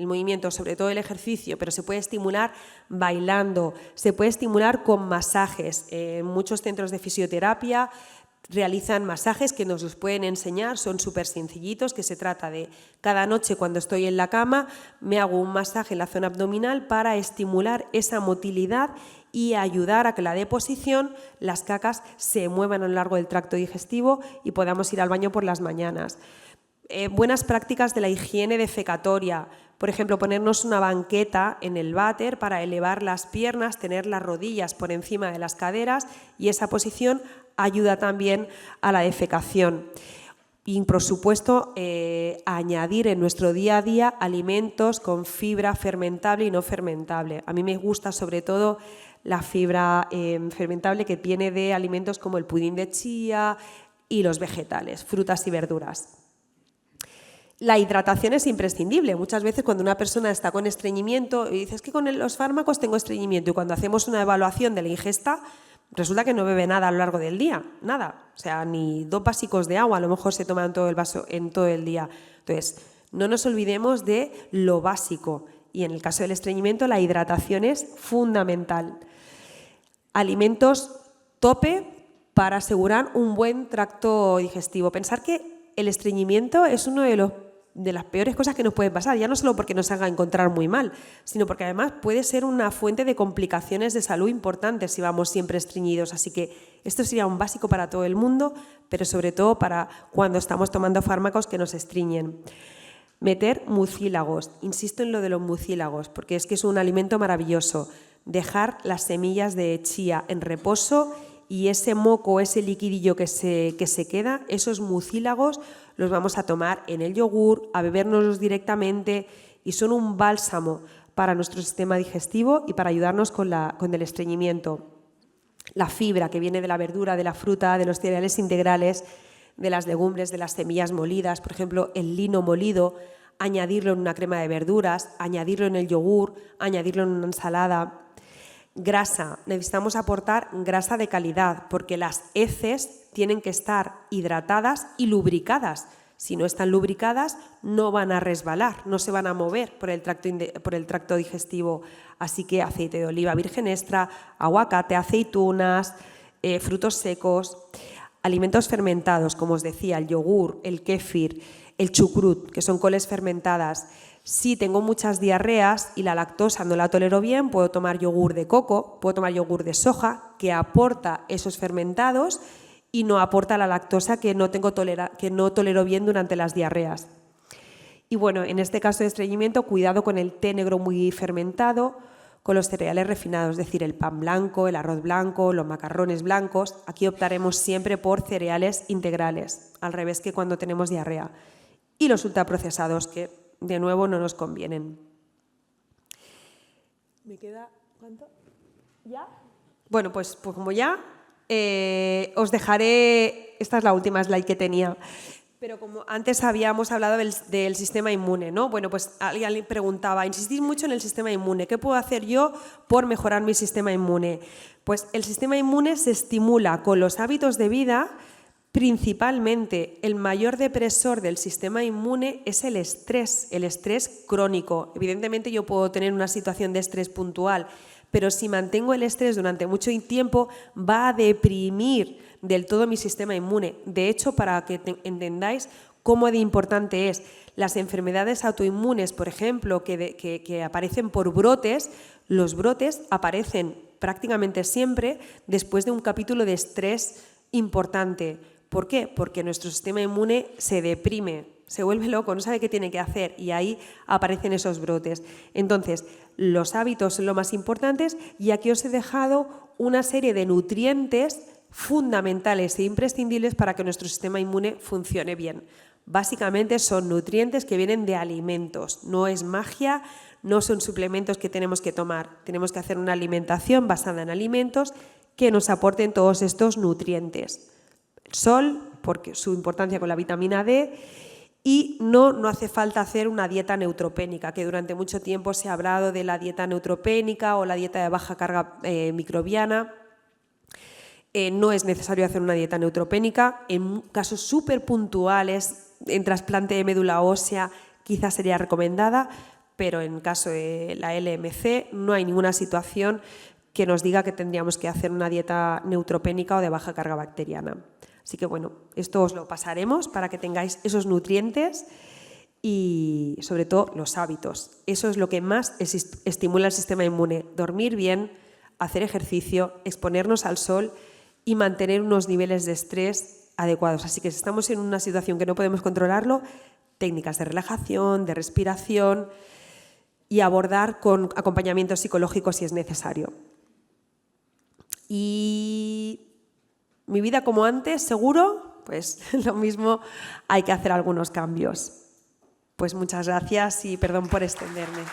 sobre todo el ejercicio, pero se puede estimular bailando, se puede estimular con masajes. En muchos centros de fisioterapia realizan masajes que nos los pueden enseñar, son súper sencillitos, que se trata de cada noche cuando estoy en la cama me hago un masaje en la zona abdominal para estimular esa motilidad y ayudar a que la deposición, las cacas, se muevan a lo largo del tracto digestivo y podamos ir al baño por las mañanas. Buenas prácticas de la higiene defecatoria, por ejemplo, ponernos una banqueta en el váter para elevar las piernas, tener las rodillas por encima de las caderas y esa posición ayuda también a la defecación. Y, por supuesto, añadir en nuestro día a día alimentos con fibra fermentable y no fermentable. A mí me gusta sobre todo la fibra fermentable que viene de alimentos como el pudín de chía y los vegetales, frutas y verduras. La hidratación es imprescindible. Muchas veces cuando una persona está con estreñimiento y dice, es que con los fármacos tengo estreñimiento, y cuando hacemos una evaluación de la ingesta, resulta que no bebe nada a lo largo del día, nada. O sea, ni 2 vasicos de agua a lo mejor se toma en todo el vaso en todo el día. Entonces, no nos olvidemos de lo básico. Y en el caso del estreñimiento, la hidratación es fundamental. Alimentos tope para asegurar un buen tracto digestivo. Pensar que el estreñimiento es uno de las peores cosas que nos pueden pasar, ya no solo porque nos haga encontrar muy mal, sino porque además puede ser una fuente de complicaciones de salud importantes si vamos siempre estreñidos. Así que esto sería un básico para todo el mundo, pero sobre todo para cuando estamos tomando fármacos que nos estreñen. Meter mucílagos, insisto en lo de los mucílagos, porque es que es un alimento maravilloso. Dejar las semillas de chía en reposo y ese moco, ese liquidillo que se queda, esos mucílagos los vamos a tomar en el yogur, a bebérnoslos directamente y son un bálsamo para nuestro sistema digestivo y para ayudarnos con el estreñimiento. La fibra que viene de la verdura, de la fruta, de los cereales integrales, de las legumbres, de las semillas molidas, por ejemplo, el lino molido, añadirlo en una crema de verduras, añadirlo en el yogur, añadirlo en una ensalada. Grasa, necesitamos aportar grasa de calidad porque las heces tienen que estar hidratadas y lubricadas. Si no están lubricadas, no van a resbalar, no se van a mover por el tracto digestivo. Así que aceite de oliva virgen extra, aguacate, aceitunas, frutos secos, alimentos fermentados, como os decía, el yogur, el kéfir, el chucrut, que son coles fermentadas. Si tengo muchas diarreas y la lactosa no la tolero bien, puedo tomar yogur de coco, puedo tomar yogur de soja, que aporta esos fermentados y no aporta la lactosa que no tolero bien durante las diarreas. Y bueno, en este caso de estreñimiento, cuidado con el té negro muy fermentado, con los cereales refinados, es decir, el pan blanco, el arroz blanco, los macarrones blancos. Aquí optaremos siempre por cereales integrales, al revés que cuando tenemos diarrea. Y los ultraprocesados, que de nuevo no nos convienen. ¿Me queda cuánto? ¿Ya? Bueno, pues como ya, os dejaré, esta es la última slide que tenía, pero como antes habíamos hablado del sistema inmune, ¿no? Bueno, pues alguien preguntaba, insistís mucho en el sistema inmune, ¿qué puedo hacer yo por mejorar mi sistema inmune? Pues el sistema inmune se estimula con los hábitos de vida. Principalmente, el mayor depresor del sistema inmune es el estrés crónico. Evidentemente yo puedo tener una situación de estrés puntual, pero si mantengo el estrés durante mucho tiempo va a deprimir del todo mi sistema inmune. De hecho, para que entendáis cómo de importante es, las enfermedades autoinmunes, por ejemplo, que aparecen por brotes, los brotes aparecen prácticamente siempre después de un capítulo de estrés importante. ¿Por qué? Porque nuestro sistema inmune se deprime se vuelve loco, no sabe qué tiene que hacer y ahí aparecen esos brotes. Entonces, los hábitos son lo más importantes y aquí os he dejado una serie de nutrientes fundamentales e imprescindibles para que nuestro sistema inmune funcione bien. Básicamente son nutrientes que vienen de alimentos, no es magia, no son suplementos que tenemos que tomar. Tenemos que hacer una alimentación basada en alimentos que nos aporten todos estos nutrientes. El sol, porque su importancia con la vitamina D, y no hace falta hacer una dieta neutropénica, que durante mucho tiempo se ha hablado de la dieta neutropénica o la dieta de baja carga microbiana. No es necesario hacer una dieta neutropénica. En casos súper puntuales, en trasplante de médula ósea, quizás sería recomendada, pero en caso de la LMC no hay ninguna situación que nos diga que tendríamos que hacer una dieta neutropénica o de baja carga bacteriana. Así que bueno, esto os lo pasaremos para que tengáis esos nutrientes y sobre todo los hábitos. Eso es lo que más estimula el sistema inmune. Dormir bien, hacer ejercicio, exponernos al sol y mantener unos niveles de estrés adecuados. Así que si estamos en una situación que no podemos controlarlo, técnicas de relajación, de respiración y abordar con acompañamiento psicológico si es necesario. Y mi vida como antes, seguro, pues lo mismo, hay que hacer algunos cambios. Pues muchas gracias y perdón por extenderme.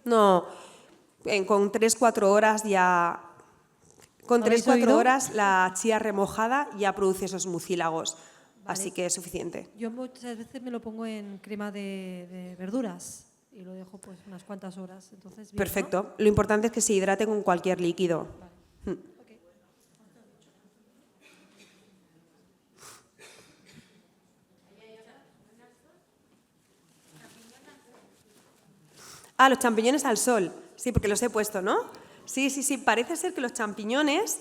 No, con 3-4 horas ya... Con 3-4 horas la chía remojada ya produce esos mucílagos, vale. Así que es suficiente. Yo muchas veces me lo pongo en crema de verduras y lo dejo pues unas cuantas horas. Entonces, bien, perfecto. ¿no? Lo importante es que se hidrate con cualquier líquido. Vale. Okay. Ah, los champiñones al sol. Sí, porque los he puesto, ¿no? Sí, parece ser que los champiñones,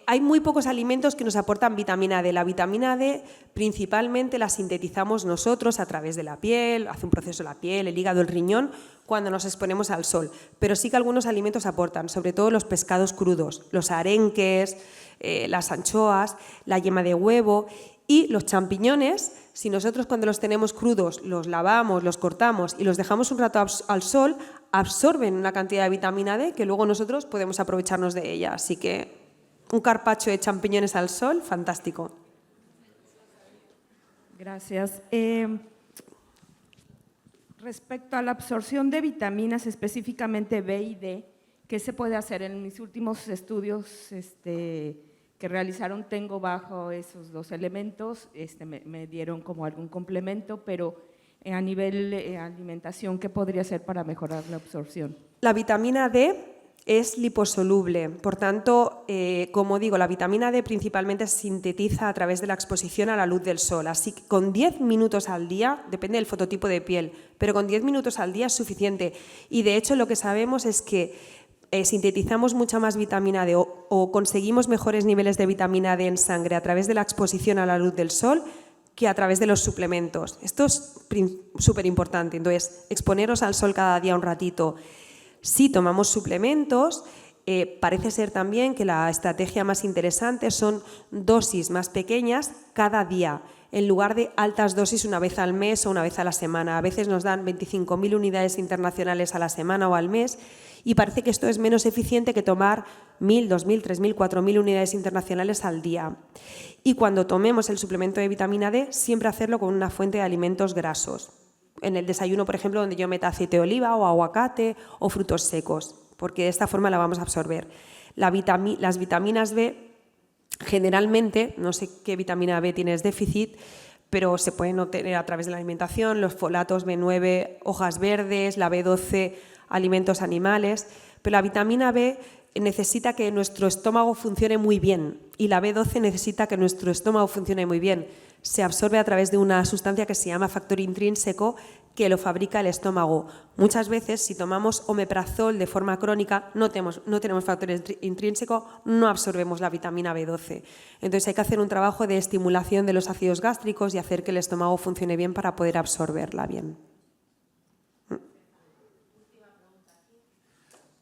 hay muy pocos alimentos que nos aportan vitamina D. La vitamina D principalmente la sintetizamos nosotros a través de la piel, hace un proceso la piel, el hígado, el riñón, cuando nos exponemos al sol. Pero sí que algunos alimentos aportan, sobre todo los pescados crudos, los arenques, las anchoas, la yema de huevo y los champiñones. Si nosotros cuando los tenemos crudos los lavamos, los cortamos y los dejamos un rato al sol, absorben una cantidad de vitamina D que luego nosotros podemos aprovecharnos de ella. Así que un carpaccio de champiñones al sol, fantástico. Gracias. Respecto a la absorción de vitaminas, específicamente B y D, ¿qué se puede hacer? En mis últimos estudios que realizaron tengo bajo esos dos elementos, me dieron como algún complemento, pero a nivel alimentación, ¿qué podría hacer para mejorar la absorción? La vitamina D es liposoluble, por tanto, como digo, la vitamina D principalmente se sintetiza a través de la exposición a la luz del sol, así que con 10 minutos al día, depende del fototipo de piel, pero con 10 minutos al día es suficiente y de hecho lo que sabemos es que sintetizamos mucha más vitamina D o conseguimos mejores niveles de vitamina D en sangre a través de la exposición a la luz del sol que a través de los suplementos. Esto es súper importante. Entonces, exponeros al sol cada día un ratito. Si tomamos suplementos, parece ser también que la estrategia más interesante son dosis más pequeñas cada día, en lugar de altas dosis una vez al mes o una vez a la semana. A veces nos dan 25.000 unidades internacionales a la semana o al mes y parece que esto es menos eficiente que tomar 1.000, 2.000, 3.000, 4.000 unidades internacionales al día. Y cuando tomemos el suplemento de vitamina D, siempre hacerlo con una fuente de alimentos grasos. En el desayuno, por ejemplo, donde yo meta aceite de oliva o aguacate o frutos secos, porque de esta forma la vamos a absorber. Las vitaminas B, generalmente, no sé qué vitamina B tienes déficit, pero se pueden obtener a través de la alimentación, los folatos B9, hojas verdes, la B12, alimentos animales, pero la vitamina B necesita que nuestro estómago funcione muy bien y la B12 necesita que nuestro estómago funcione muy bien. Se absorbe a través de una sustancia que se llama factor intrínseco que lo fabrica el estómago. Muchas veces, si tomamos omeprazol de forma crónica, no tenemos factor intrínseco, no absorbemos la vitamina B12. Entonces hay que hacer un trabajo de estimulación de los ácidos gástricos y hacer que el estómago funcione bien para poder absorberla bien.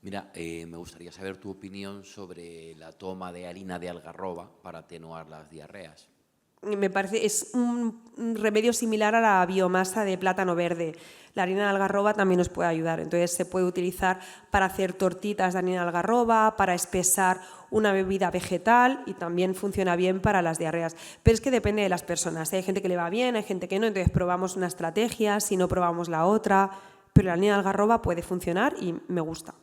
Mira, me gustaría saber tu opinión sobre la toma de harina de algarroba para atenuar las diarreas. Me parece, es un remedio similar a la biomasa de plátano verde. La harina de algarroba también nos puede ayudar, entonces se puede utilizar para hacer tortitas de harina de algarroba, para espesar una bebida vegetal y también funciona bien para las diarreas. Pero es que depende de las personas, hay gente que le va bien, hay gente que no, entonces probamos una estrategia, si no probamos la otra, pero la harina de algarroba puede funcionar y me gusta.